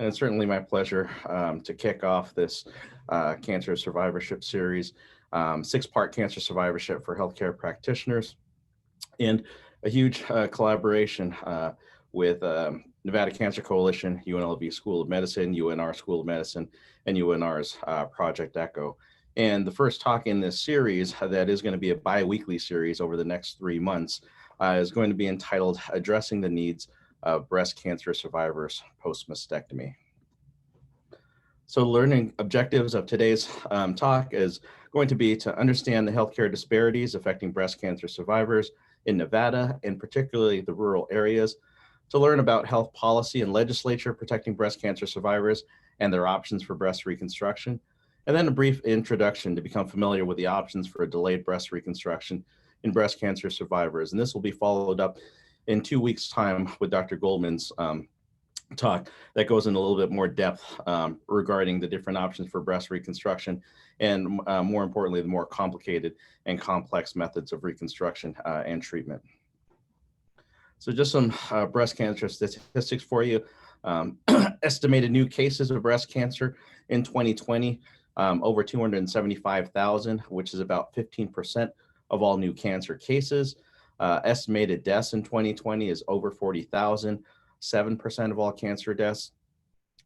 And it's certainly my pleasure to kick off this cancer survivorship series, six-part cancer survivorship for healthcare practitioners, and a huge collaboration with Nevada Cancer Coalition, UNLV School of Medicine, UNR School of Medicine, and UNR's Project ECHO. And the first talk in this series, that is going to be a bi-weekly series over the next 3 months, is going to be entitled Addressing the Needs of Breast Cancer Survivors Post-Mastectomy. So learning objectives of today's talk is going to be to understand the healthcare disparities affecting breast cancer survivors in Nevada, and particularly the rural areas, to learn about health policy and legislature protecting breast cancer survivors and their options for breast reconstruction, and then a brief introduction to become familiar with the options for a delayed breast reconstruction in breast cancer survivors. And this will be followed up in 2 weeks' time with Dr. Goldman's talk that goes into a little bit more depth regarding the different options for breast reconstruction, and more importantly, the more complicated and complex methods of reconstruction and treatment. So just some breast cancer statistics for you. Estimated new cases of breast cancer in 2020, over 275,000, which is about 15% of all new cancer cases. Estimated deaths in 2020 is over 40,000, 7% of all cancer deaths.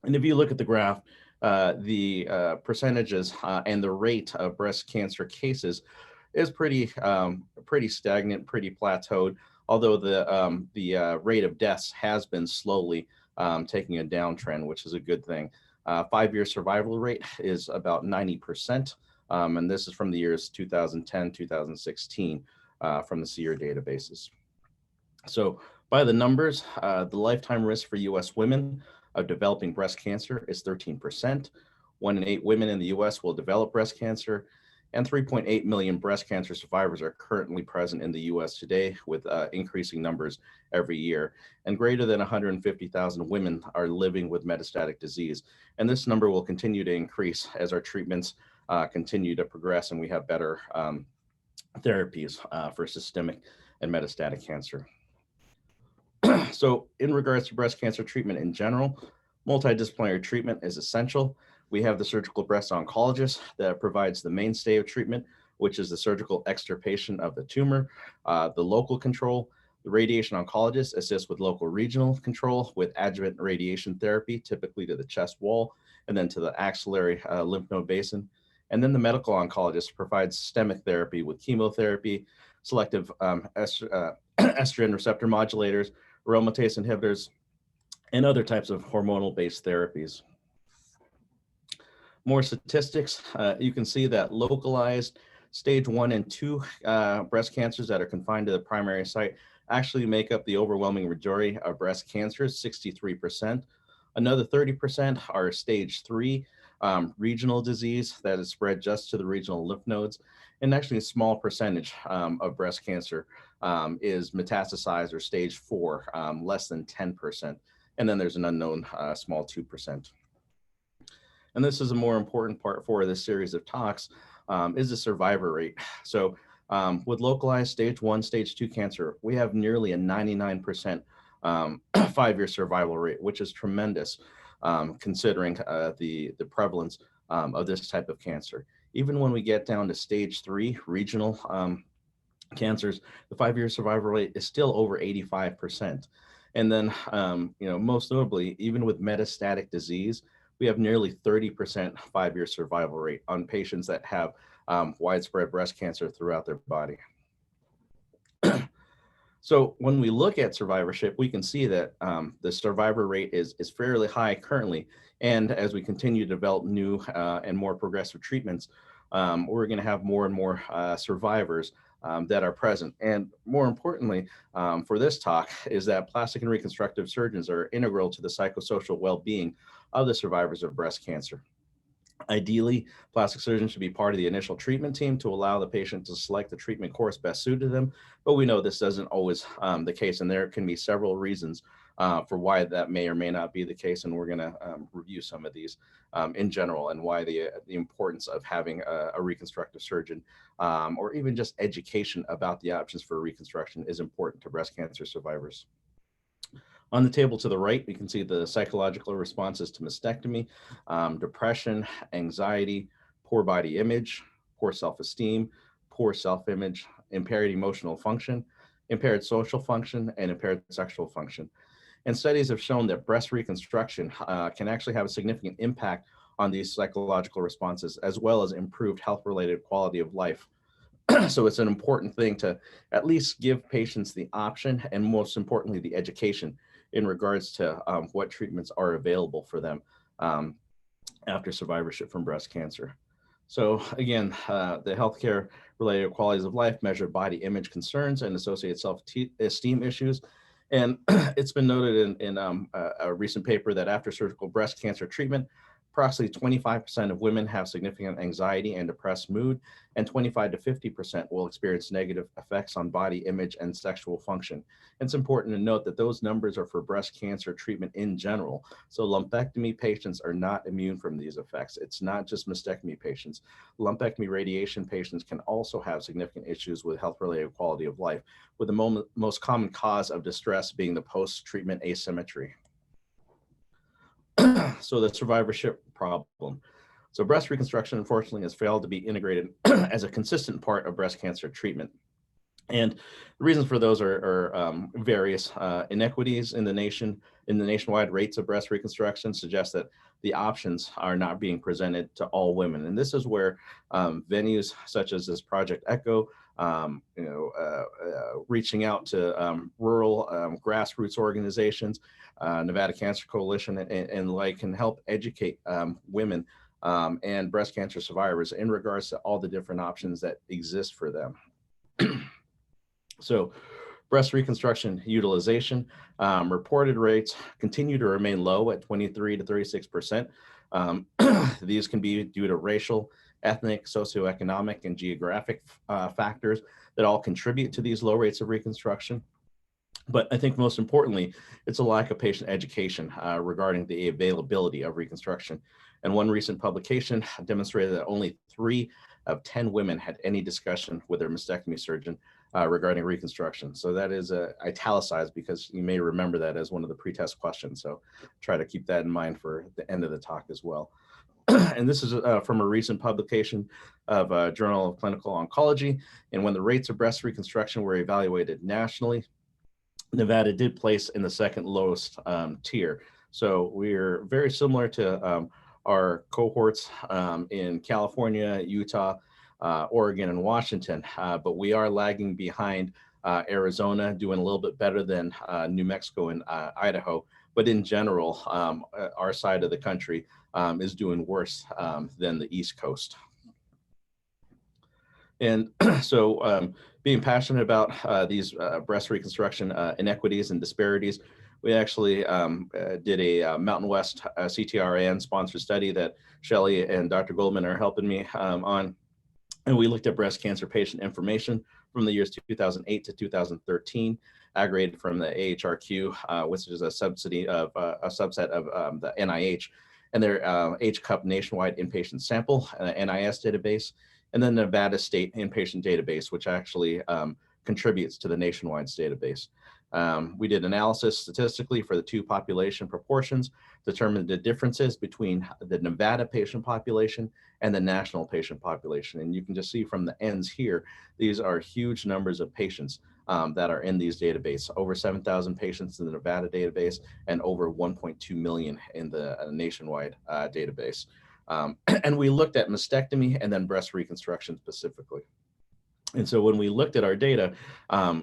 And if you look at the graph, the percentages and the rate of breast cancer cases is pretty stagnant, pretty plateaued, although the rate of deaths has been slowly taking a downtrend, which is a good thing. 5-year survival rate is about 90%, and this is from the years 2010, 2016 from the SEER databases. So by the numbers, the lifetime risk for U.S. women of developing breast cancer is 13%. 1 in 8 women in the U.S. will develop breast cancer, and 3.8 million breast cancer survivors are currently present in the U.S. today, with increasing numbers every year. And greater than 150,000 women are living with metastatic disease. And this number will continue to increase as our treatments continue to progress and we have better therapies for systemic and metastatic cancer. So in regards to breast cancer treatment in general, multidisciplinary treatment is essential. We have the surgical breast oncologist that provides the mainstay of treatment, which is the surgical extirpation of the tumor, the local control. The radiation oncologist assists with local regional control with adjuvant radiation therapy, typically to the chest wall, and then to the axillary lymph node basin. And then the medical oncologist provides systemic therapy with chemotherapy, selective estrogen receptor modulators, aromatase inhibitors, and other types of hormonal-based therapies. More statistics, you can see that localized stage 1 and 2 breast cancers that are confined to the primary site actually make up the overwhelming majority of breast cancers, 63%. Another 30% are stage 3 regional disease that is spread just to the regional lymph nodes. And actually a small percentage of breast cancer is metastasized or stage 4, less than 10%. And then there's an unknown small 2%. And this is a more important part for this series of talks, is the survivor rate. So with localized stage 1, stage 2 cancer, we have nearly a 99% 5-year survival rate, which is tremendous considering the prevalence of this type of cancer. Even when we get down to stage 3 regional cancers, the 5-year survival rate is still over 85%. And then, most notably, even with metastatic disease, we have nearly 30% 5-year survival rate on patients that have widespread breast cancer throughout their body. So when we look at survivorship, we can see that the survivor rate is fairly high currently. And as we continue to develop new and more progressive treatments, we're going to have more and more survivors that are present. And more importantly, for this talk, is that plastic and reconstructive surgeons are integral to the psychosocial well-being of the survivors of breast cancer. Ideally, plastic surgeons should be part of the initial treatment team to allow the patient to select the treatment course best suited to them, but we know this isn't always the case, and there can be several reasons for why that may or may not be the case, and we're going to review some of these in general, and why the importance of having a reconstructive surgeon or even just education about the options for reconstruction is important to breast cancer survivors. On the table to the right, we can see the psychological responses to mastectomy: depression, anxiety, poor body image, poor self-esteem, poor self-image, impaired emotional function, impaired social function, and impaired sexual function. And studies have shown that breast reconstruction can actually have a significant impact on these psychological responses, as well as improved health-related quality of life. So it's an important thing to at least give patients the option, and most importantly, the education in regards to what treatments are available for them um, after survivorship from breast cancer. So again, the healthcare related qualities of life measure body image concerns and associated self-esteem issues. And it's been noted in a recent paper that after surgical breast cancer treatment, approximately 25% of women have significant anxiety and depressed mood, and 25 to 50% will experience negative effects on body image and sexual function. It's important to note that those numbers are for breast cancer treatment in general. So lumpectomy patients are not immune from these effects. It's not just mastectomy patients. Lumpectomy radiation patients can also have significant issues with health-related quality of life, with the most common cause of distress being the post-treatment asymmetry. So the survivorship problem. So breast reconstruction, unfortunately, has failed to be integrated as a consistent part of breast cancer treatment. And the reasons for those are various inequities in the nationwide rates of breast reconstruction suggest that the options are not being presented to all women. And this is where venues such as this Project Echo, reaching out to rural grassroots organizations, Nevada Cancer Coalition, and like can help educate women and breast cancer survivors in regards to all the different options that exist for them. So breast reconstruction utilization, reported rates continue to remain low at 23 to 36%. These can be due to racial, ethnic, socioeconomic, and geographic factors that all contribute to these low rates of reconstruction. But I think most importantly, it's a lack of patient education regarding the availability of reconstruction. And one recent publication demonstrated that only 3 of 10 women had any discussion with their mastectomy surgeon regarding reconstruction. So that is italicized because you may remember that as one of the pretest questions. So try to keep that in mind for the end of the talk as well. And this is from a recent publication of Journal of Clinical Oncology. And when the rates of breast reconstruction were evaluated nationally, Nevada did place in the second lowest tier. So we're very similar to our cohorts in California, Utah, Oregon, and Washington, but we are lagging behind Arizona, doing a little bit better than New Mexico and Idaho. But in general, our side of the country is doing worse than the East Coast. And so being passionate about these breast reconstruction inequities and disparities, we actually did a Mountain West CTRAN sponsored study that Shelley and Dr. Goldman are helping me on. And we looked at breast cancer patient information from the years 2008 to 2013, aggregated from the AHRQ, which is a subset of the NIH, and their HCUP nationwide inpatient sample, NIS database, and then Nevada State Inpatient Database, which actually contributes to the nationwide database. We did analysis statistically for the 2 population proportions, determined the differences between the Nevada patient population and the national patient population. And you can just see from the ends here, these are huge numbers of patients that are in these databases, over 7,000 patients in the Nevada database and over 1.2 million in the nationwide database. And we looked at mastectomy and then breast reconstruction specifically. And so when we looked at our data,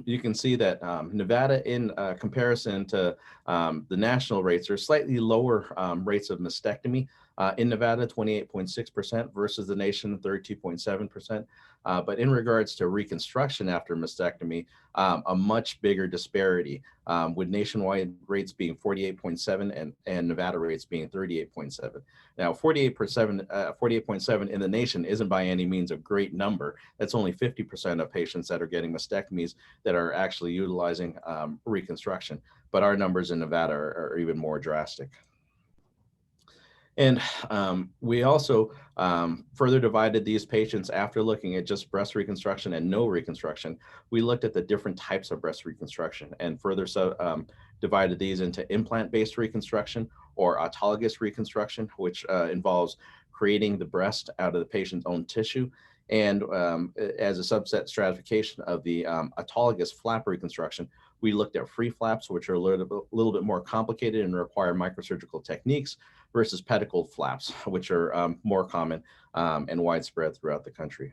you can see that Nevada, in comparison to the national rates, are slightly lower rates of mastectomy. In Nevada, 28.6% versus the nation, 32.7%. But in regards to reconstruction after mastectomy, a much bigger disparity, with nationwide rates being 48.7 and Nevada rates being 38.7. Now, 48.7 in the nation isn't by any means a great number. That's only 50% of patients that are getting mastectomies that are actually utilizing reconstruction. But our numbers in Nevada are even more drastic. And we also further divided these patients after looking at just breast reconstruction and no reconstruction. We looked at the different types of breast reconstruction and further divided these into implant-based reconstruction or autologous reconstruction, which involves creating the breast out of the patient's own tissue, and as a subset stratification of the autologous flap reconstruction, we looked at free flaps, which are a little bit more complicated and require microsurgical techniques, versus pedicled flaps, which are more common and widespread throughout the country.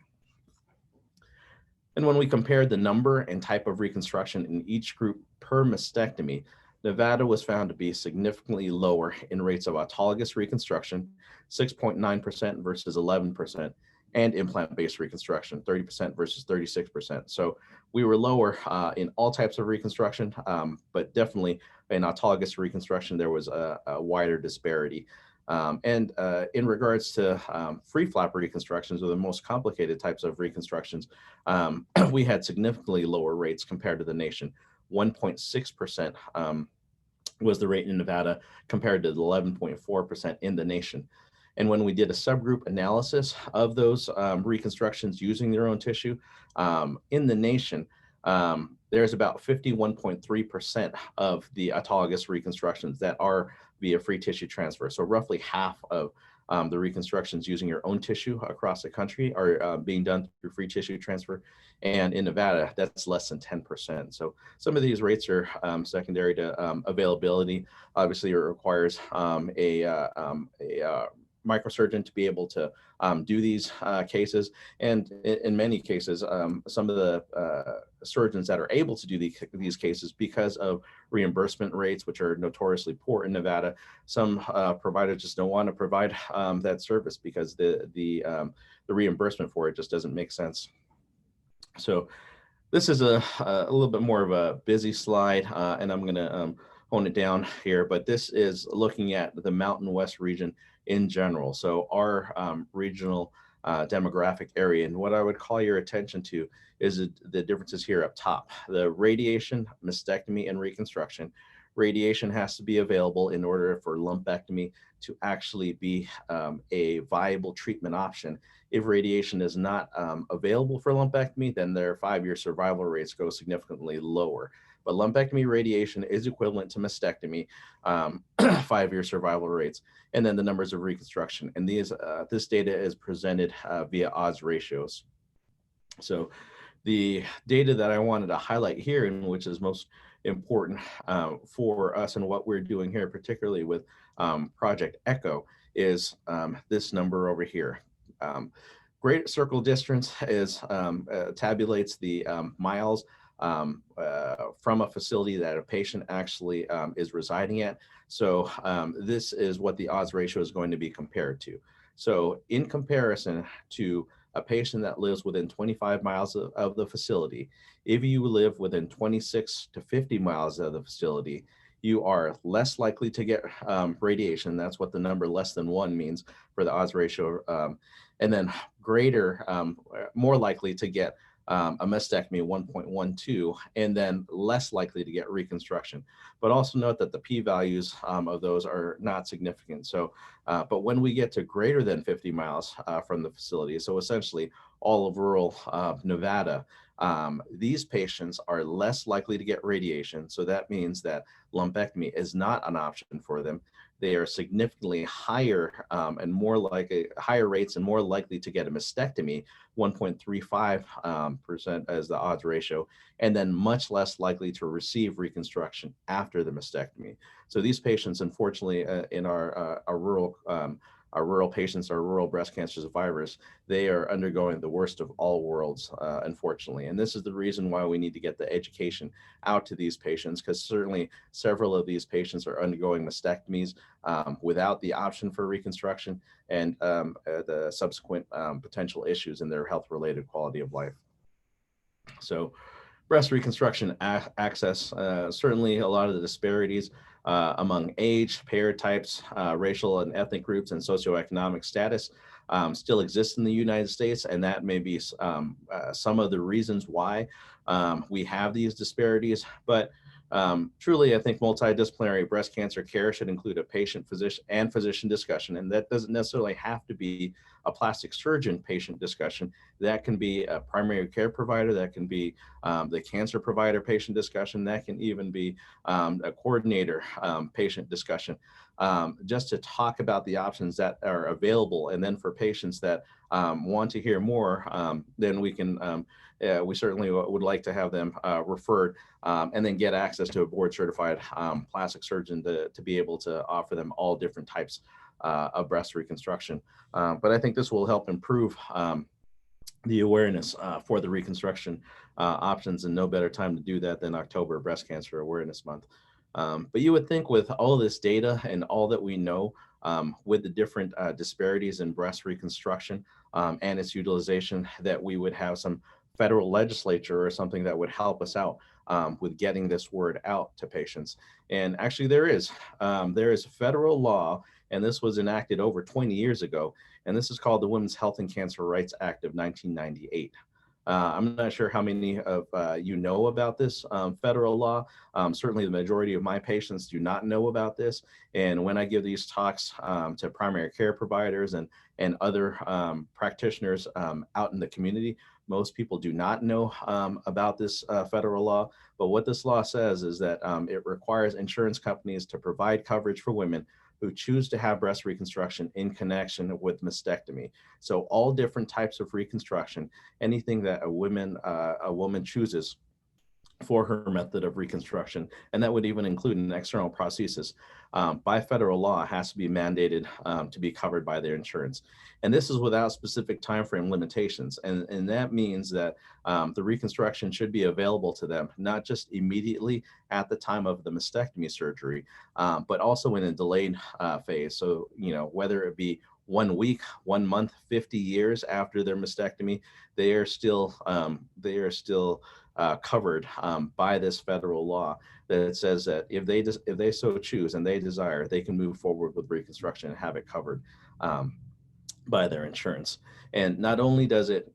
And when we compared the number and type of reconstruction in each group per mastectomy, Nevada was found to be significantly lower in rates of autologous reconstruction, 6.9% versus 11%, and implant-based reconstruction, 30% versus 36%. So we were lower in all types of reconstruction, but definitely in autologous reconstruction, there was a wider disparity. In regards to free flap reconstructions, or the most complicated types of reconstructions, we had significantly lower rates compared to the nation. 1.6% was the rate in Nevada compared to the 11.4% in the nation. And when we did a subgroup analysis of those reconstructions using their own tissue in the nation, there's about 51.3% of the autologous reconstructions that are via free tissue transfer. So roughly half of the reconstructions using your own tissue across the country are being done through free tissue transfer. And in Nevada, that's less than 10%. So some of these rates are secondary to availability. Obviously, it requires a microsurgeon to be able to do these cases. And in many cases, some of the surgeons that are able to do these cases, because of reimbursement rates, which are notoriously poor in Nevada, some providers just don't want to provide that service because the reimbursement for it just doesn't make sense. So this is a little bit more of a busy slide, and I'm going to hone it down here, but this is looking at the Mountain West region in general. So our regional demographic area, and what I would call your attention to is the differences here up top. The radiation, mastectomy, and reconstruction. Radiation has to be available in order for lumpectomy to actually be a viable treatment option. If radiation is not available for lumpectomy, then their 5-year survival rates go significantly lower. But lumpectomy radiation is equivalent to mastectomy, 5-year survival rates, and then the numbers of reconstruction. And this data is presented via odds ratios. So the data that I wanted to highlight here, and which is most important for us and what we're doing here, particularly with Project ECHO, is this number over here. Great circle distance is tabulates the miles from a facility that a patient actually is residing at. So this is what the odds ratio is going to be compared to. So in comparison to a patient that lives within 25 miles of the facility, if you live within 26 to 50 miles of the facility, you are less likely to get radiation. That's what the number less than 1 means for the odds ratio. And then greater, more likely to get a mastectomy, 1.12, and then less likely to get reconstruction. But also note that the p-values of those are not significant. So, but when we get to greater than 50 miles from the facility, so essentially all of rural Nevada, these patients are less likely to get radiation. So that means that lumpectomy is not an option for them. They are significantly higher and more like higher rates and more likely to get a mastectomy, 1.35% as the odds ratio, and then much less likely to receive reconstruction after the mastectomy. So these patients, unfortunately, in our rural patients, our rural breast cancer survivors, they are undergoing the worst of all worlds, unfortunately. And this is the reason why we need to get the education out to these patients, because certainly several of these patients are undergoing mastectomies without the option for reconstruction and the subsequent potential issues in their health-related quality of life. So breast reconstruction access, certainly a lot of the disparities among age, payer types, racial and ethnic groups, and socioeconomic status still exist in the United States, and that may be some of the reasons why we have these disparities. But Truly, I think multidisciplinary breast cancer care should include a patient, physician, and physician discussion. And that doesn't necessarily have to be a plastic surgeon patient discussion. That can be a primary care provider, that can be the cancer provider patient discussion, that can even be a coordinator patient discussion, just to talk about the options that are available. And then for patients that want to hear more, then we can. We certainly would like to have them referred and then get access to a board certified plastic surgeon to be able to offer them all different types of breast reconstruction. But I think this will help improve the awareness for the reconstruction options, and no better time to do that than October Breast Cancer Awareness Month. But you would think with all this data and all that we know, with the different disparities in breast reconstruction and its utilization, that we would have some federal legislature or something that would help us out with getting this word out to patients. And actually, there is federal law, and this was enacted over 20 years ago, and this is called the Women's Health and Cancer Rights Act of 1998. I'm not sure how many of you know about this federal law. Certainly, the majority of my patients do not know about this. And when I give these talks to primary care providers and other practitioners out in the community, most people do not know about this federal law. But what this law says is that it requires insurance companies to provide coverage for women who choose to have breast reconstruction in connection with mastectomy. So all different types of reconstruction, anything that a woman chooses for her method of reconstruction, and that would even include an external prosthesis, by federal law has to be mandated to be covered by their insurance. And this is without specific timeframe limitations. And that means that the reconstruction should be available to them, not just immediately at the time of the mastectomy surgery, but also in a delayed phase. So, whether it be 1 week, 1 month, 50 years after their mastectomy, they are still covered by this federal law that says that if they so choose and they desire, they can move forward with reconstruction and have it covered by their insurance. And not only does it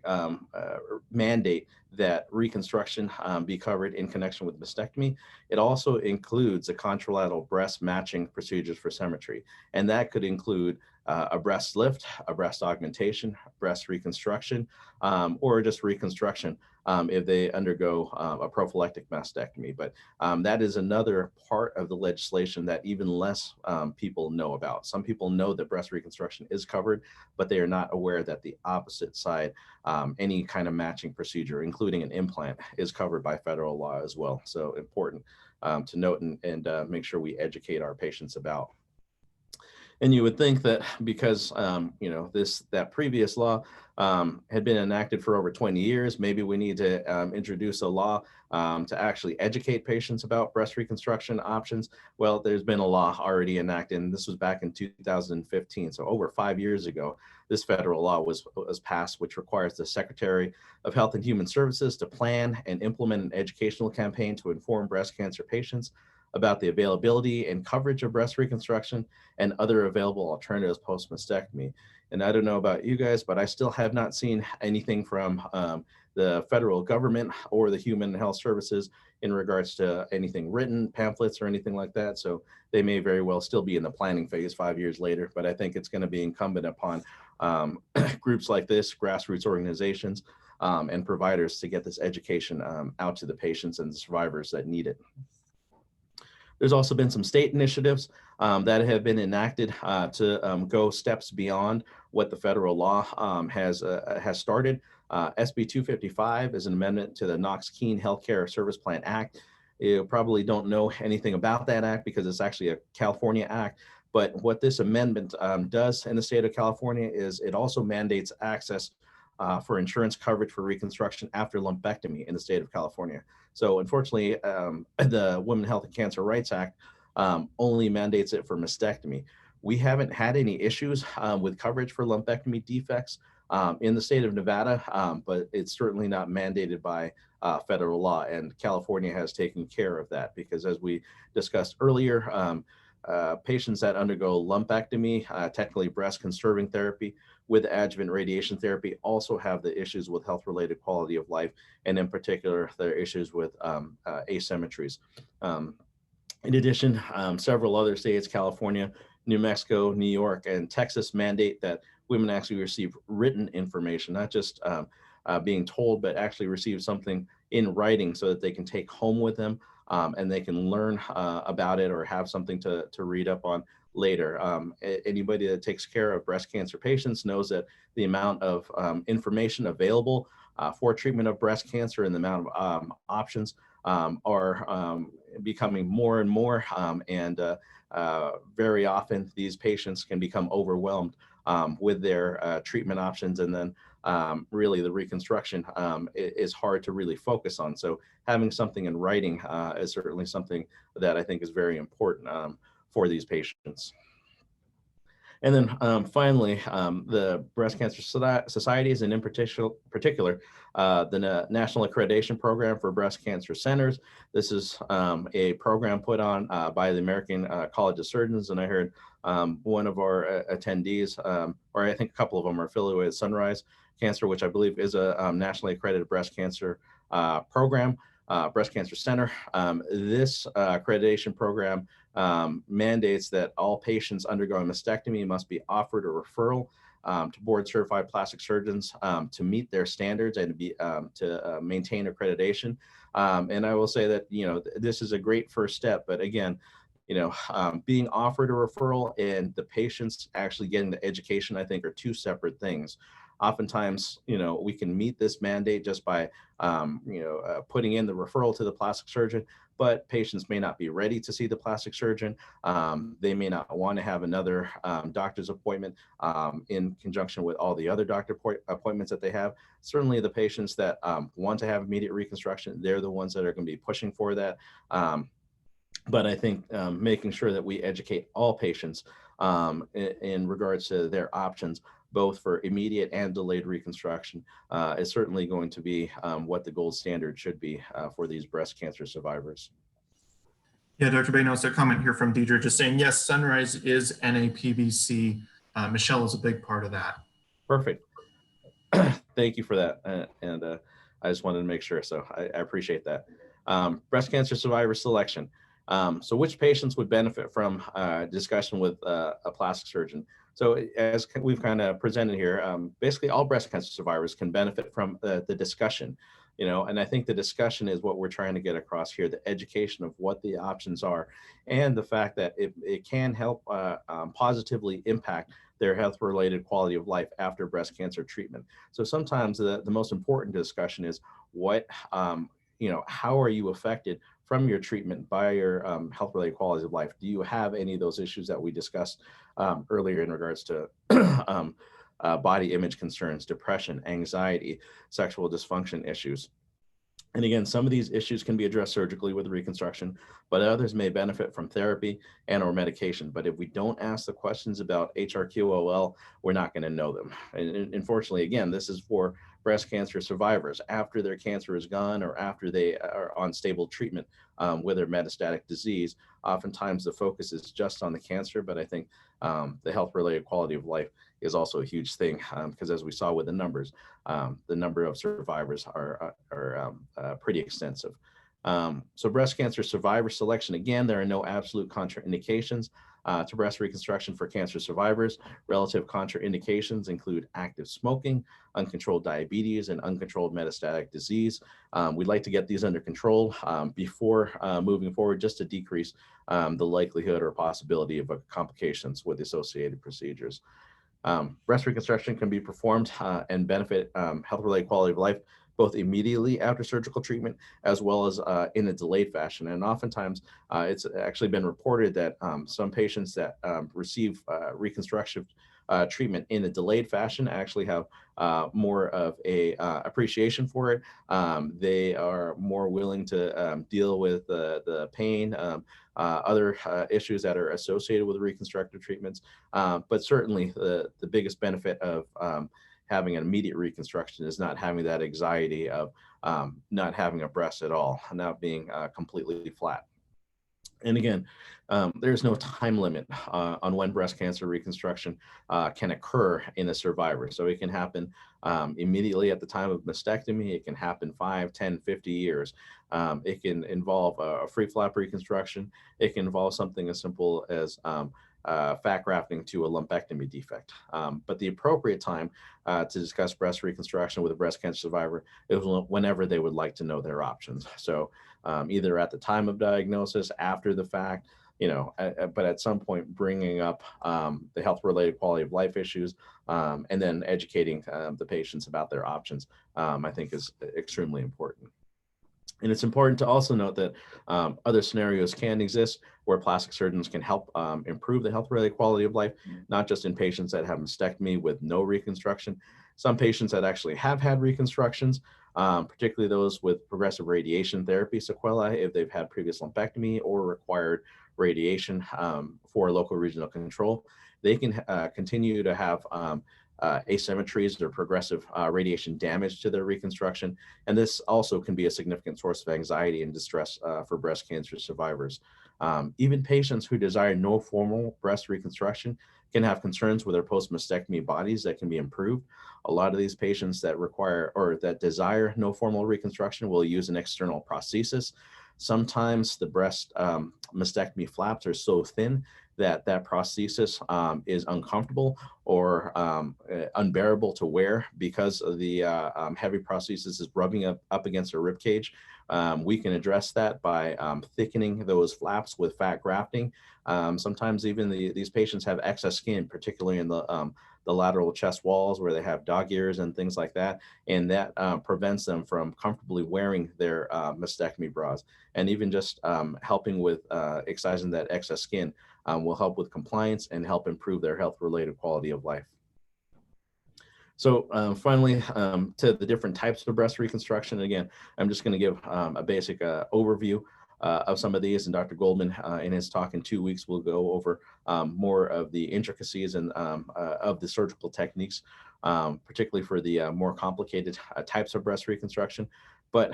mandate that reconstruction be covered in connection with mastectomy, it also includes a contralateral breast matching procedures for symmetry. And that could include a breast lift, a breast augmentation, breast reconstruction, or just reconstruction if they undergo a prophylactic mastectomy. But that is another part of the legislation that even less people know about. Some people know that breast reconstruction is covered, but they are not aware that the opposite side, any kind of matching procedure, including an implant, is covered by federal law as well. So important to note and make sure we educate our patients about. And you would think that because that previous law had been enacted for over 20 years, maybe we need to introduce a law to actually educate patients about breast reconstruction options. Well, there's been a law already enacted, and this was back in 2015, so over 5 years ago. This federal law was passed, which requires the Secretary of Health and Human Services to plan and implement an educational campaign to inform breast cancer patients about the availability and coverage of breast reconstruction and other available alternatives post-mastectomy. And I don't know about you guys, but I still have not seen anything from the federal government or the Human Health Services in regards to anything written, pamphlets, or anything like that. So they may very well still be in the planning phase 5 years later, but I think it's going to be incumbent upon groups like this, grassroots organizations, and providers to get this education out to the patients and the survivors that need it. There's also been some state initiatives that have been enacted to go steps beyond what the federal law has started. SB 255 is an amendment to the Knox-Keene Healthcare Service Plan Act. You probably don't know anything about that act because it's actually a California act. But what this amendment does in the state of California is it also mandates access for insurance coverage for reconstruction after lumpectomy in the state of California. So unfortunately, the Women's Health and Cancer Rights Act only mandates it for mastectomy. We haven't had any issues with coverage for lumpectomy defects in the state of Nevada, but it's certainly not mandated by federal law. And California has taken care of that because, as we discussed earlier, patients that undergo lumpectomy, technically breast conserving therapy with adjuvant radiation therapy, also have the issues with health-related quality of life, and in particular, their issues with asymmetries. Um, in addition, several other states, California, New Mexico, New York, and Texas, mandate that women actually receive written information, not just being told, but actually receive something in writing so that they can take home with them, and they can learn about it or have something to read up on later. Anybody that takes care of breast cancer patients knows that the amount of information available for treatment of breast cancer and the amount of options are becoming more and more, and very often these patients can become overwhelmed with their treatment options, and then really the reconstruction is hard to really focus on. So having something in writing is certainly something that I think is very important for these patients. And then finally, the Breast Cancer Societies, and in particular, the National Accreditation Program for Breast Cancer Centers. This is a program put on by the American College of Surgeons, and I heard one of our attendees, or I think a couple of them are affiliated with Sunrise Cancer, which I believe is a nationally accredited breast cancer program, breast cancer center. This accreditation program mandates that all patients undergoing mastectomy must be offered a referral to board certified plastic surgeons to meet their standards and to maintain accreditation. And I will say that, this is a great first step, but again, being offered a referral and the patients actually getting the education, I think, are two separate things. Oftentimes, we can meet this mandate just by, putting in the referral to the plastic surgeon, but patients may not be ready to see the plastic surgeon. They may not want to have another doctor's appointment in conjunction with all the other doctor appointments that they have. Certainly the patients that want to have immediate reconstruction, they're the ones that are going to be pushing for that. But I think making sure that we educate all patients in regards to their options, both for immediate and delayed reconstruction, is certainly going to be what the gold standard should be for these breast cancer survivors. Yeah, Dr. Baynos, a comment here from Deidre just saying, yes, Sunrise is NAPBC. Michelle is a big part of that. Perfect. Thank you for that. And I just wanted to make sure, so I appreciate that. Breast cancer survivor selection. So which patients would benefit from discussion with a plastic surgeon? So as we've kind of presented here, basically all breast cancer survivors can benefit from the discussion, and I think the discussion is what we're trying to get across here, the education of what the options are, and the fact that it can help positively impact their health-related quality of life after breast cancer treatment. So sometimes the most important discussion is what, how are you affected from your treatment by your health-related quality of life? Do you have any of those issues that we discussed earlier in regards to body image concerns, depression, anxiety, sexual dysfunction issues? And again, some of these issues can be addressed surgically with reconstruction, but others may benefit from therapy and or medication. But if we don't ask the questions about HRQOL, we're not going to know them. And unfortunately, again, this is for breast cancer survivors after their cancer is gone or after they are on stable treatment with their metastatic disease. Oftentimes the focus is just on the cancer, but I think the health-related quality of life is also a huge thing because as we saw with the numbers, the number of survivors are pretty extensive. So breast cancer survivor selection, again, there are no absolute contraindications to breast reconstruction for cancer survivors. Relative contraindications include active smoking, uncontrolled diabetes, and uncontrolled metastatic disease. We'd like to get these under control before moving forward, just to decrease the likelihood or possibility of complications with associated procedures. Breast reconstruction can be performed and benefit health-related quality of life both immediately after surgical treatment as well as in a delayed fashion. And oftentimes it's actually been reported that some patients that receive reconstructive treatment in a delayed fashion actually have more of a appreciation for it. They are more willing to deal with the pain, other issues that are associated with reconstructive treatments. But certainly the biggest benefit of having an immediate reconstruction is not having that anxiety of not having a breast at all, not being completely flat. And again, there's no time limit on when breast cancer reconstruction can occur in a survivor. So it can happen immediately at the time of mastectomy. It can happen 5, 10, 50 years. It can involve a free flap reconstruction. It can involve something as simple as fat grafting to a lumpectomy defect. But the appropriate time to discuss breast reconstruction with a breast cancer survivor is whenever they would like to know their options. So either at the time of diagnosis, after the fact, but at some point bringing up the health-related quality of life issues, and then educating the patients about their options, I think is extremely important. And it's important to also note that other scenarios can exist where plastic surgeons can help improve the health-related quality of life, not just in patients that have mastectomy with no reconstruction. Some patients that actually have had reconstructions, particularly those with progressive radiation therapy sequelae, if they've had previous lumpectomy or required radiation for local regional control, they can continue to have asymmetries or progressive radiation damage to their reconstruction. And this also can be a significant source of anxiety and distress for breast cancer survivors. Even patients who desire no formal breast reconstruction can have concerns with their post-mastectomy bodies that can be improved. A lot of these patients that require or that desire no formal reconstruction will use an external prosthesis. Sometimes the breast mastectomy flaps are so thin that prosthesis is uncomfortable or unbearable to wear because of the heavy prosthesis is rubbing up against a rib cage. We can address that by thickening those flaps with fat grafting. Sometimes even these patients have excess skin, particularly in the lateral chest walls where they have dog ears and things like that. And that prevents them from comfortably wearing their mastectomy bras. And even just helping with excising that excess skin will help with compliance and help improve their health-related quality of life. So finally, to the different types of breast reconstruction. Again, I'm just going to give a basic overview of some of these, and Dr. Goldman in his talk in 2 weeks will go over more of the intricacies and of the surgical techniques, particularly for the more complicated types of breast reconstruction. But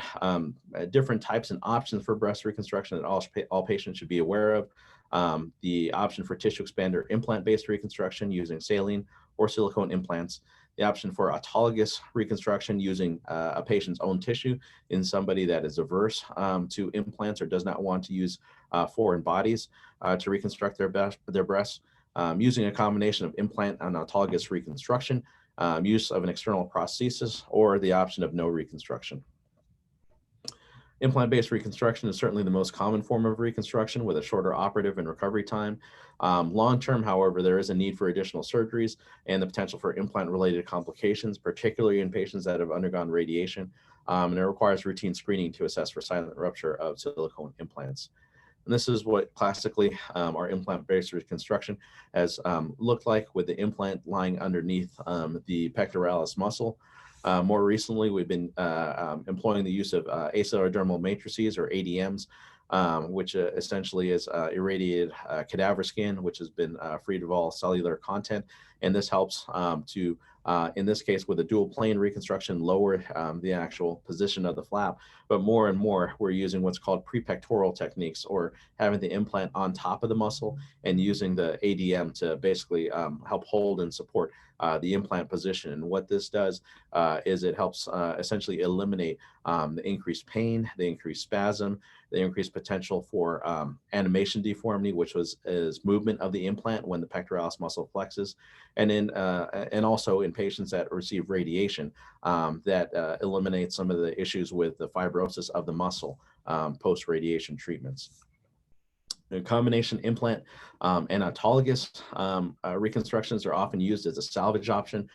different types and options for breast reconstruction that all patients should be aware of. The option for tissue expander implant-based reconstruction using saline or silicone implants. The option for autologous reconstruction using a patient's own tissue in somebody that is averse to implants or does not want to use foreign bodies to reconstruct their breasts. Using a combination of implant and autologous reconstruction, use of an external prosthesis, or the option of no reconstruction. Implant-based reconstruction is certainly the most common form of reconstruction with a shorter operative and recovery time. Long-term, however, there is a need for additional surgeries and the potential for implant-related complications, particularly in patients that have undergone radiation, and it requires routine screening to assess for silent rupture of silicone implants. And this is what classically our implant-based reconstruction has looked like, with the implant lying underneath the pectoralis muscle. More recently, we've been employing the use of acellular dermal matrices, or ADMs, which essentially is irradiated cadaver skin, which has been freed of all cellular content. And this helps to, in this case, with a dual plane reconstruction, lower the actual position of the flap. But more and more, we're using what's called prepectoral techniques, or having the implant on top of the muscle and using the ADM to basically help hold and support the implant position. And what this does is it helps essentially eliminate the increased pain, the increased spasm, the increased potential for animation deformity, which is movement of the implant when the pectoralis muscle flexes, and also in patients that receive radiation, that eliminates some of the issues with the fibrosis of the muscle post-radiation treatments. The combination implant and autologous reconstructions are often used as a salvage option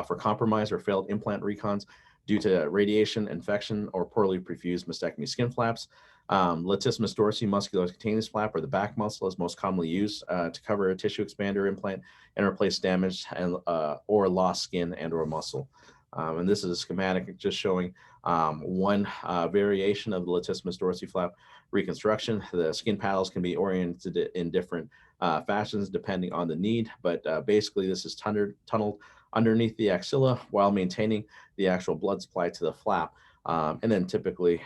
for compromised or failed implant recons due to radiation, infection, or poorly perfused mastectomy skin flaps. Latissimus dorsi musculocutaneous flap, or the back muscle, is most commonly used to cover a tissue expander implant and replace damaged and or lost skin and or muscle. And this is a schematic just showing one variation of the latissimus dorsi flap reconstruction. The skin paddles can be oriented in different fashions depending on the need, but basically this is tunneled underneath the axilla while maintaining the actual blood supply to the flap, and then typically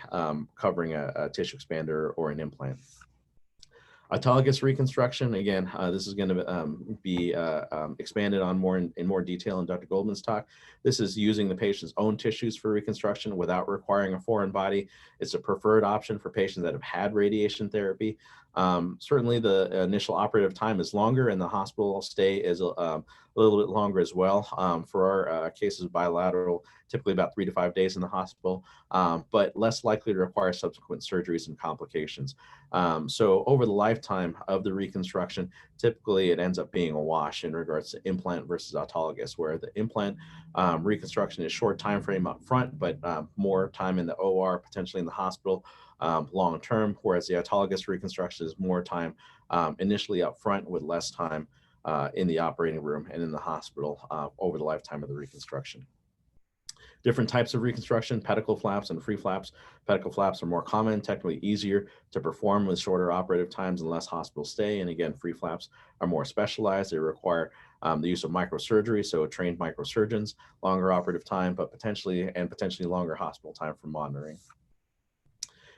covering a tissue expander or an implant. Autologous reconstruction, again, this is going to be expanded on more in more detail in Dr. Goldman's talk. This is using the patient's own tissues for reconstruction without requiring a foreign body. It's a preferred option for patients that have had radiation therapy. Certainly the initial operative time is longer and the hospital stay is a little bit longer as well. For our cases bilateral, typically about 3 to 5 days in the hospital, but less likely to require subsequent surgeries and complications. So over the lifetime of the reconstruction, typically it ends up being a wash in regards to implant versus autologous, where the implant reconstruction is short time frame up front, but more time in the OR, potentially in the hospital long term, whereas the autologous reconstruction is more time initially up front with less time in the operating room and in the hospital over the lifetime of the reconstruction. Different types of reconstruction, pedicle flaps and free flaps. Pedicle flaps are more common, technically easier to perform with shorter operative times and less hospital stay. And again, free flaps are more specialized. They require the use of microsurgery, so trained microsurgeons, longer operative time, but potentially longer hospital time for monitoring.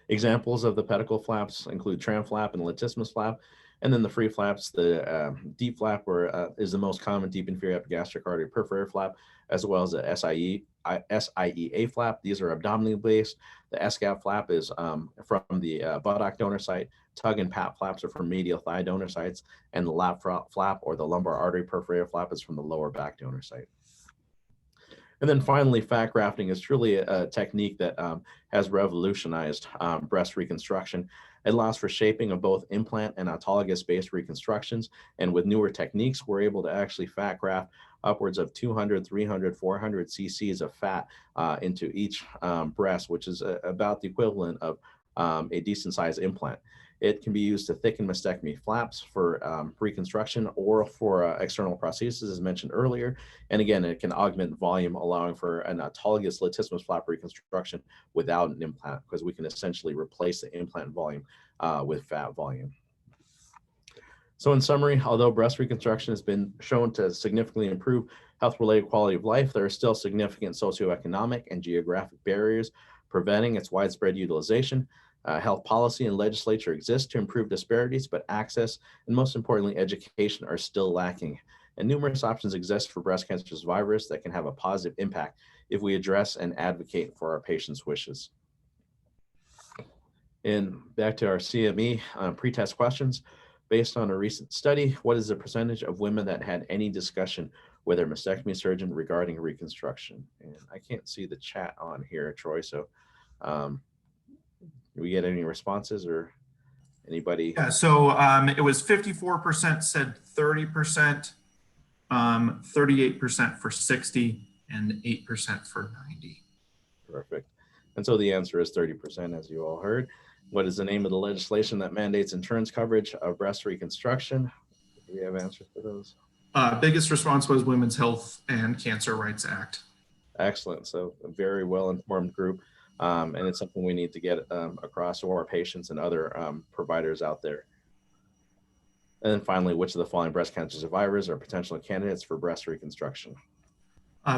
Examples of the pedicle flaps include tram flap and latissimus flap. And then the free flaps, the deep flap is the most common deep inferior epigastric artery perforator flap, as well as the SIEA flap. These are abdominally based. The SCAP flap is from the buttock donor site. Tug and pat flaps are from medial thigh donor sites. And the lap flap or the lumbar artery perforator flap is from the lower back donor site. And then finally, fat grafting is truly a technique that has revolutionized breast reconstruction. It allows for shaping of both implant and autologous-based reconstructions. And with newer techniques, we're able to actually fat graft upwards of 200, 300, 400 cc's of fat into each breast, which is about the equivalent of a decent-sized implant. It can be used to thicken mastectomy flaps for reconstruction or for external prosthesis, as mentioned earlier. And again, it can augment volume, allowing for an autologous latissimus flap reconstruction without an implant, because we can essentially replace the implant volume with fat volume. So in summary, although breast reconstruction has been shown to significantly improve health-related quality of life, there are still significant socioeconomic and geographic barriers preventing its widespread utilization. Health policy and legislature exist to improve disparities, but access and most importantly, education are still lacking. And numerous options exist for breast cancer survivors that can have a positive impact if we address and advocate for our patients' wishes. And back to our CME pretest questions. Based on a recent study, what is the percentage of women that had any discussion with their mastectomy surgeon regarding reconstruction? And I can't see the chat on here, Troy, so do we get any responses or anybody? Yeah, so it was 54% said 30%, 38% for 60, and 8% for 90. Perfect. And so the answer is 30%, as you all heard. What is the name of the legislation that mandates insurance coverage of breast reconstruction? Do we have answers for those? Biggest response was Women's Health and Cancer Rights Act. Excellent. So a very well-informed group. And it's something we need to get across to our patients and other providers out there. And then finally, which of the following breast cancer survivors are potential candidates for breast reconstruction?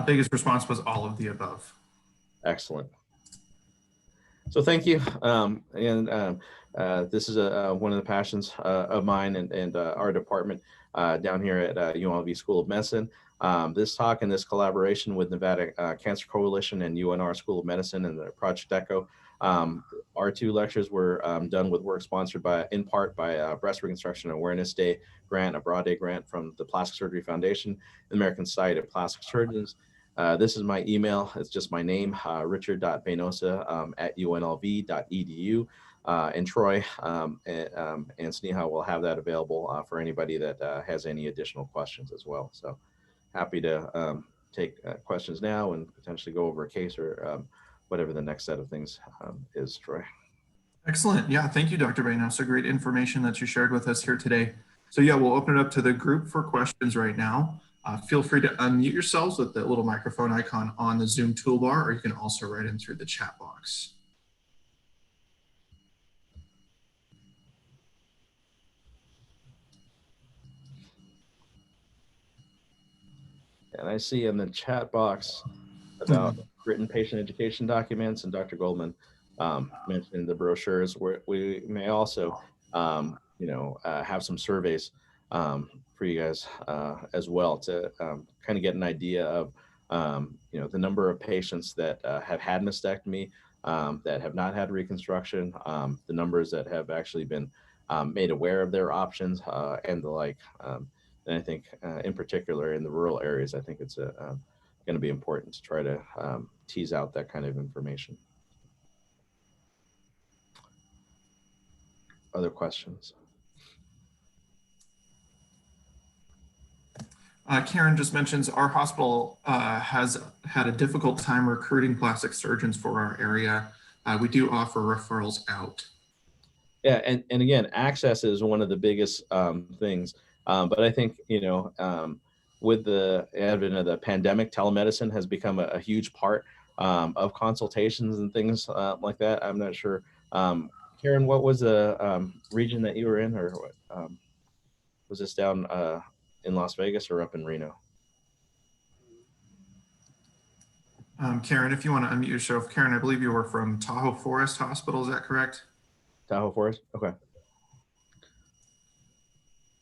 Biggest response was all of the above. Excellent. So thank you. This is one of the passions of mine and our department down here at UNLV School of Medicine. This talk and this collaboration with Nevada Cancer Coalition and UNR School of Medicine and the Project ECHO, our two lectures were done with work sponsored in part by Breast Reconstruction Awareness Day grant, a broad day grant from the Plastic Surgery Foundation, the American Society of Plastic Surgeons. This is my email. It's just my name, richard.benosa at unlv.edu. And Troy and Sneha will have that available for anybody that has any additional questions as well. So happy to take questions now and potentially go over a case or whatever the next set of things is, Troy. Excellent. Yeah, thank you, Dr. Benosa. Great information that you shared with us here today. So yeah, we'll open it up to the group for questions right now. Feel free to unmute yourselves with the little microphone icon on the Zoom toolbar, or you can also write in through the chat box. And I see in the chat box about written patient education documents, and Dr. Goldman mentioned the brochures. We may also have some surveys for you guys as well to kind of get an idea of the number of patients that have had mastectomy, that have not had reconstruction, the numbers that have actually been made aware of their options, and the like. And I think, in particular, in the rural areas, I think it's going to be important to try to tease out that kind of information. Other questions? Karen just mentions our hospital has had a difficult time recruiting plastic surgeons for our area. We do offer referrals out. Yeah, and again, access is one of the biggest things. But I think, with the advent of the pandemic, telemedicine has become a huge part of consultations and things like that. I'm not sure. Karen, what was the region that you were in, or what, was this down in Las Vegas or up in Reno? Karen, if you want to unmute yourself. Karen, I believe you were from Tahoe Forest Hospital, is that correct? Tahoe Forest? Okay.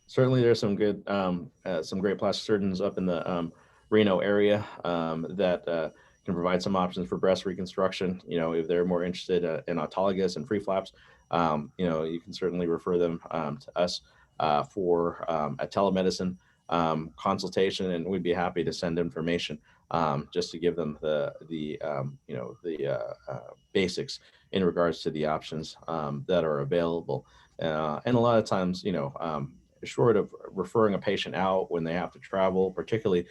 Certainly there's some great plastic surgeons up in the Reno area that can provide some options for breast reconstruction. If they're more interested in autologous and free flaps, you can certainly refer them to us for a telemedicine consultation, and we'd be happy to send information just to give them the basics in regards to the options that are available. And a lot of times, short of referring a patient out when they have to travel, particularly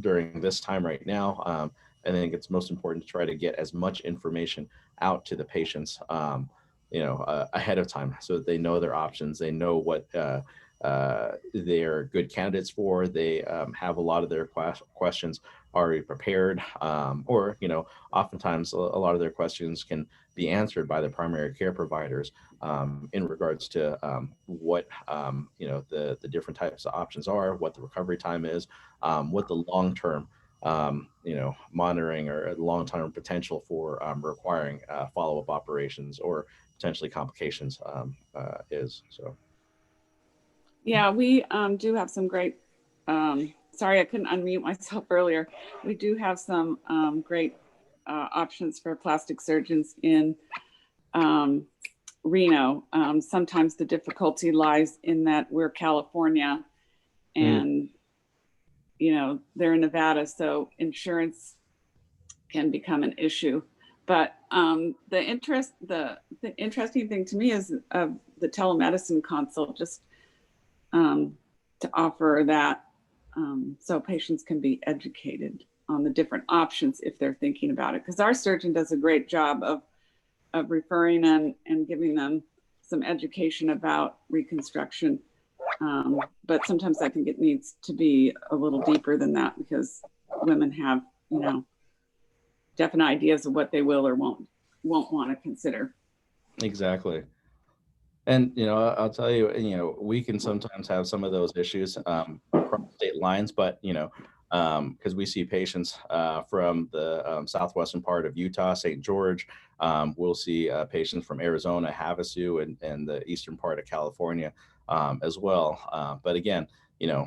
during this time right now, I think it's most important to try to get as much information out to the patients, ahead of time, so that they know their options, they know what they're good candidates for. They have a lot of their questions already prepared, or oftentimes a lot of their questions can be answered by the primary care providers in regards to what the different types of options are, what the recovery time is, what the long-term monitoring or long-term potential for requiring follow-up operations or potentially complications is. So. Yeah, we do have some great, sorry, I couldn't unmute myself earlier. We do have some great options for plastic surgeons in Reno. Sometimes the difficulty lies in that we're California and, they're in Nevada, so insurance can become an issue. But the interesting thing to me is the telemedicine consult, just to offer that so patients can be educated on the different options if they're thinking about it. Because our surgeon does a great job of referring and giving them some education about reconstruction. But sometimes I think it needs to be a little deeper than that, because women have, definite ideas of what they will or won't want to consider. Exactly. And, I'll tell you, we can sometimes have some of those issues across state lines, but, because we see patients from the southwestern part of Utah, St. George. We'll see patients from Arizona, Havasu, and the eastern part of California as well. But again,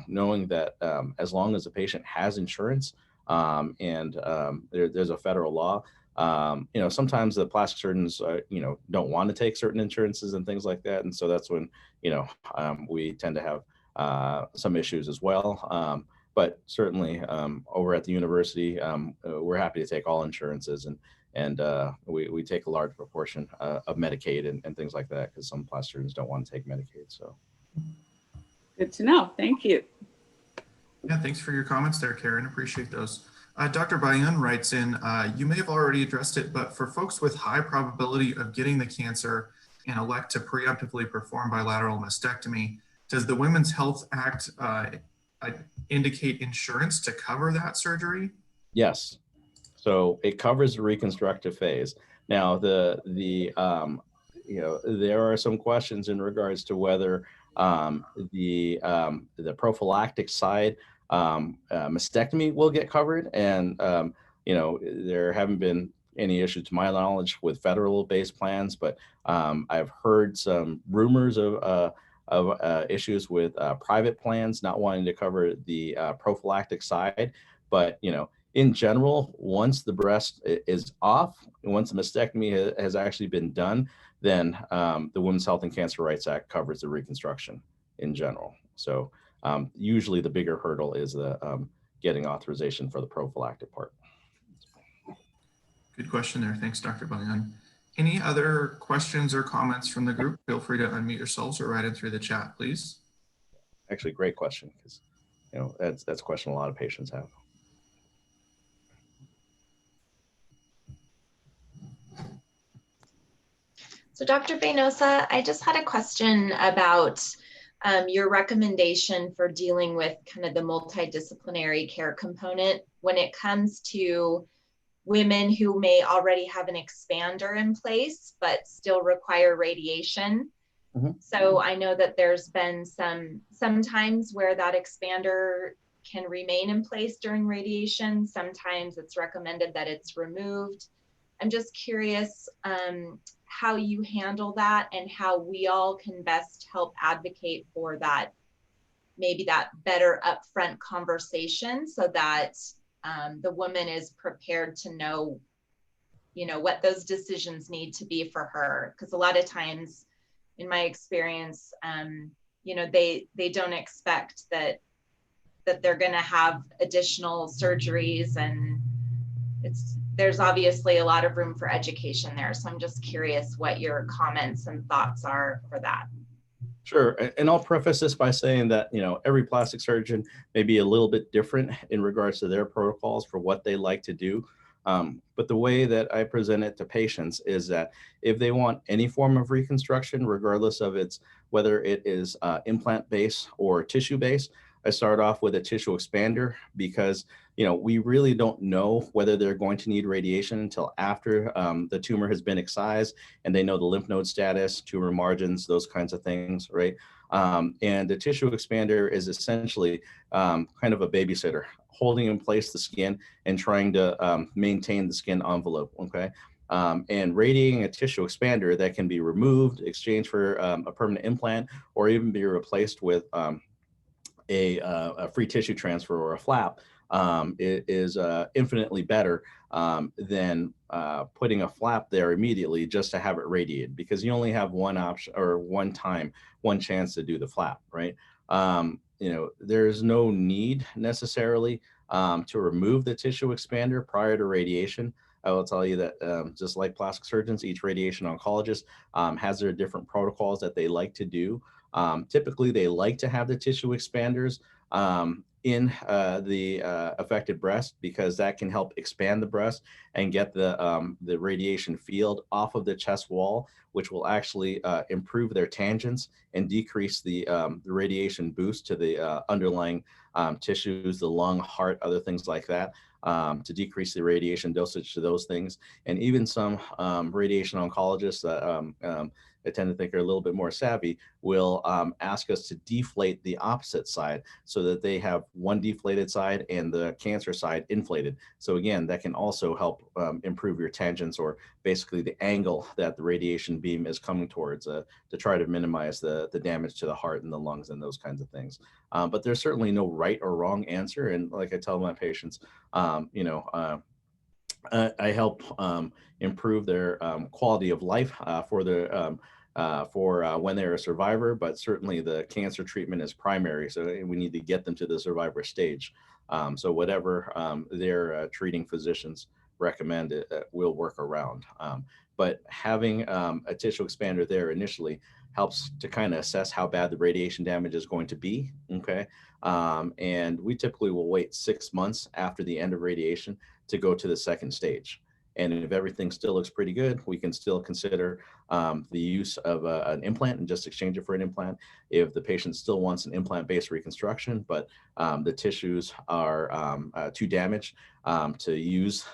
knowing that as long as the patient has insurance and there's a federal law, sometimes the plastic surgeons, don't want to take certain insurances and things like that. And so that's when, we tend to have some issues as well. But certainly over at the university, we're happy to take all insurances, and we take a large proportion of Medicaid and things like that, because some plastic surgeons don't want to take Medicaid. So. Good to know. Thank you. Yeah, thanks for your comments there, Karen. Appreciate those. Dr. Bayun writes in, you may have already addressed it, but for folks with high probability of getting the cancer and elect to preemptively perform bilateral mastectomy, does the Women's Health Act indicate insurance to cover that surgery? Yes. So it covers the reconstructive phase. Now, there are some questions in regards to whether the prophylactic side, mastectomy will get covered, and there haven't been any issue to my knowledge with federal based plans, but I've heard some rumors of issues with private plans not wanting to cover the prophylactic side. But, in general, once the breast is off, once the mastectomy has actually been done, then the Women's Health and Cancer Rights Act covers the reconstruction in general. So usually the bigger hurdle is the getting authorization for the prophylactic part. Good question there. Thanks, Dr. Bayan. Any other questions or comments from the group? Feel free to unmute yourselves or write it through the chat, please. Actually, great question, because that's a question a lot of patients have. So Dr. Beynosa, I just had a question about your recommendation for dealing with kind of the multidisciplinary care component when it comes to women who may already have an expander in place, but still require radiation. Mm-hmm. So I know that there's been some times where that expander can remain in place during radiation. Sometimes it's recommended that it's removed. I'm just curious how you handle that and how we all can best help advocate for that, maybe that better upfront conversation so that the woman is prepared to know, what those decisions need to be for her. Because a lot of times in my experience, they don't expect that they're going to have additional surgeries, and there's obviously a lot of room for education there. So I'm just curious what your comments and thoughts are for that. Sure. And I'll preface this by saying that, every plastic surgeon may be a little bit different in regards to their protocols for what they like to do. But the way that I present it to patients is that if they want any form of reconstruction, regardless of whether it is implant-based or tissue-based, I start off with a tissue expander because, we really don't know whether they're going to need radiation until after the tumor has been excised and they know the lymph node status, tumor margins, those kinds of things, right? And the tissue expander is essentially kind of a babysitter, holding in place the skin and trying to maintain the skin envelope, okay? And radiating a tissue expander that can be removed, exchanged for a permanent implant, or even be replaced with a free tissue transfer or a flap is infinitely better than putting a flap there immediately just to have it radiated, because you only have one option or one chance to do the flap, right? There's no need necessarily to remove the tissue expander prior to radiation. I will tell you that just like plastic surgeons, each radiation oncologist has their different protocols that they like to do. Typically, they like to have the tissue expanders in the affected breast, because that can help expand the breast and get the radiation field off of the chest wall, which will actually improve their tangents and decrease the radiation boost to the underlying tissues, the lung, heart, other things like that, to decrease the radiation dosage to those things. And even some radiation oncologists that I tend to think are a little bit more savvy will ask us to deflate the opposite side so that they have one deflated side and the cancer side inflated. So again, that can also help improve your tangents, or basically the angle that the radiation beam is coming towards, to try to minimize the damage to the heart and the lungs and those kinds of things. But there's certainly no right or wrong answer. And like I tell my patients, I help improve their quality of life for when they're a survivor, but certainly the cancer treatment is primary. So we need to get them to the survivor stage. So whatever their treating physicians recommend, will work around. But having a tissue expander there initially helps to kind of assess how bad the radiation damage is going to be, okay? And we typically will wait 6 months after the end of radiation to go to the second stage. And if everything still looks pretty good, we can still consider the use of an implant and just exchange it for an implant. If the patient still wants an implant-based reconstruction, but the tissues are too damaged to use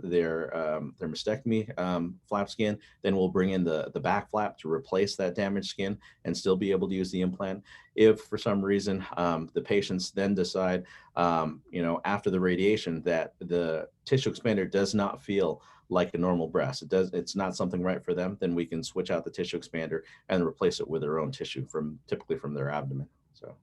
their mastectomy flap skin, then we'll bring in the back flap to replace that damaged skin and still be able to use the implant. If for some reason the patients then decide, after the radiation, that the tissue expander does not feel like a normal breast, it's not something right for them, then we can switch out the tissue expander and replace it with their own tissue typically from their abdomen. So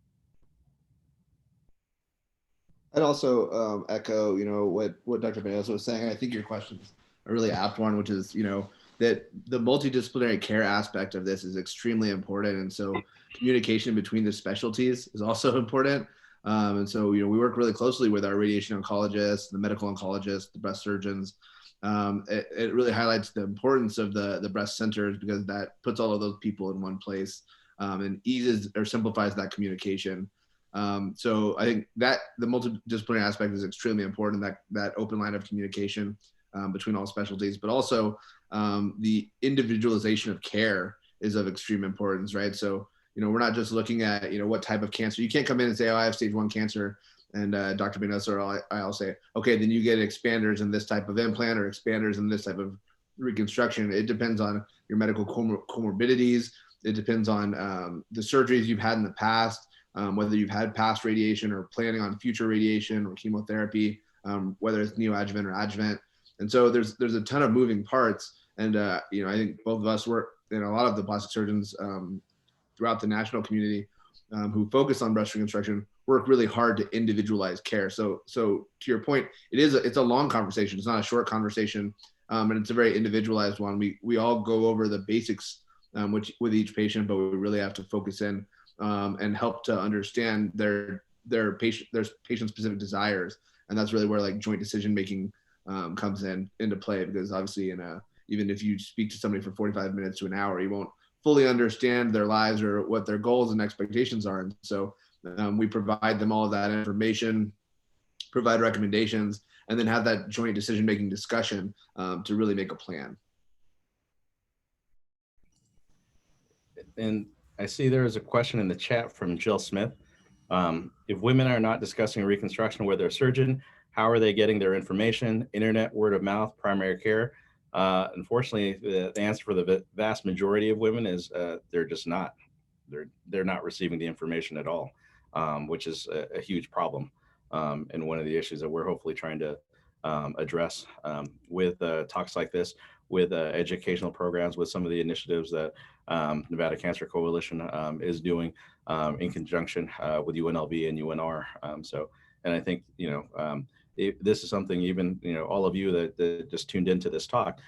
I'd also echo, what Dr. Baez was saying. I think your question's a really apt one, which is, that the multidisciplinary care aspect of this is extremely important. And so communication between the specialties is also important. And so, we work really closely with our radiation oncologists, the medical oncologists, the breast surgeons. It really highlights the importance of the breast centers, because that puts all of those people in one place and eases or simplifies that communication. So I think that the multidisciplinary aspect is extremely important, that open line of communication between all specialties, but also the individualization of care is of extreme importance, right? So, we're not just looking at, what type of cancer. You can't come in and say, oh, I have stage 1 cancer. And Dr. Benosa or I'll say, okay, then you get expanders and this type of implant or expanders and this type of reconstruction. It depends on your medical comorbidities. It depends on the surgeries you've had in the past, whether you've had past radiation or planning on future radiation or chemotherapy, whether it's neoadjuvant or adjuvant. And so there's a ton of moving parts. And, I think both of us work, and a lot of the plastic surgeons throughout the national community who focus on breast reconstruction work really hard to individualize care. So to your point, it's a long conversation. It's not a short conversation, and it's a very individualized one. We all go over the basics with each patient, but we really have to focus in and help to understand their patient specific desires. And that's really where like joint decision making comes into play, because obviously even if you speak to somebody for 45 minutes to an hour, you won't fully understand their lives or what their goals and expectations are. And so we provide them all of that information, provide recommendations, and then have that joint decision-making discussion to really make a plan. And I see there is a question in the chat from Jill Smith. If women are not discussing reconstruction with their surgeon, how are they getting their information? Internet, word of mouth, primary care? Unfortunately, the answer for the vast majority of women is they're just not. They're not receiving the information at all, which is a huge problem, and one of the issues that we're hopefully trying to address with talks like this, with educational programs, with some of the initiatives that Nevada Cancer Coalition is doing in conjunction with UNLV and UNR. And I think, this is something even, all of you that just tuned into this talk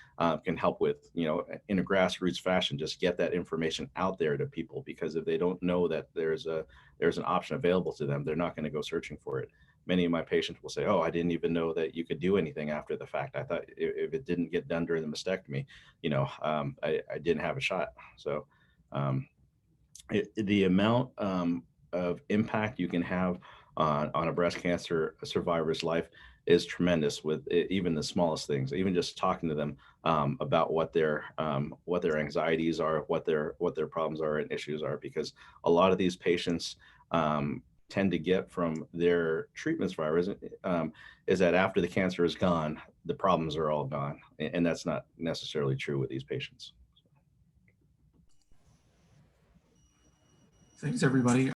can help with, in a grassroots fashion, just get that information out there to people, because if they don't know that there's an option available to them, they're not going to go searching for it. Many of my patients will say, oh, I didn't even know that you could do anything after the fact. I thought if it didn't get done during the mastectomy, I didn't have a shot. So the amount of impact you can have on a breast cancer survivor's life is tremendous, with even the smallest things, even just talking to them about what their anxieties are, what their problems are and issues are, because a lot of these patients tend to get from their treatment survivors is that after the cancer is gone, the problems are all gone. And that's not necessarily true with these patients. Thanks, everybody.